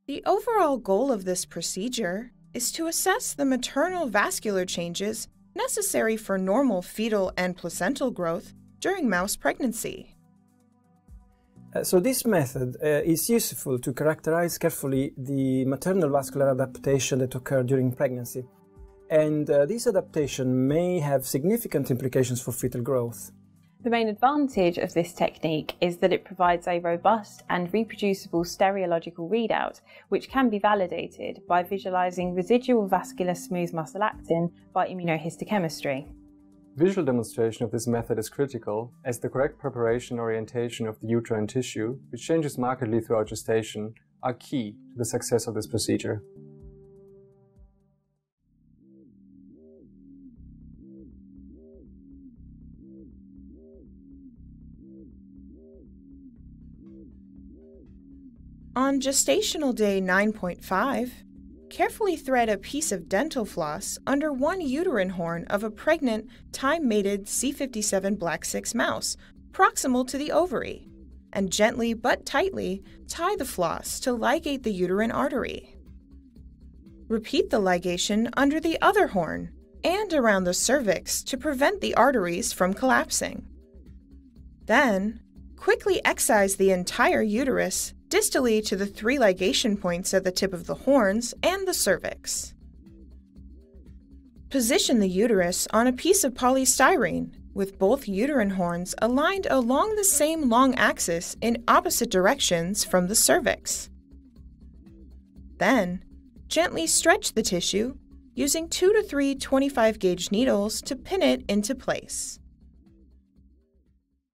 The overall goal of this procedure is to assess the maternal vascular changes necessary for normal fetal and placental growth during mouse pregnancy. So this method is useful to characterize carefully the maternal vascular adaptation that occur during pregnancy. And this adaptation may have significant implications for fetal growth. The main advantage of this technique is that it provides a robust and reproducible stereological readout, which can be validated by visualizing residual vascular smooth muscle actin by immunohistochemistry. Visual demonstration of this method is critical, as the correct preparation and orientation of the uterine tissue, which changes markedly throughout gestation, are key to the success of this procedure. On gestational day 9.5, carefully thread a piece of dental floss under one uterine horn of a pregnant, time-mated C57 Black 6 mouse, proximal to the ovary, and gently but tightly tie the floss to ligate the uterine artery. Repeat the ligation under the other horn and around the cervix to prevent the arteries from collapsing. Then, quickly excise the entire uterus distally to the 3 ligation points at the tip of the horns and the cervix. Position the uterus on a piece of polystyrene with both uterine horns aligned along the same long axis in opposite directions from the cervix. Then, gently stretch the tissue using 2 to 3 25-gauge needles to pin it into place.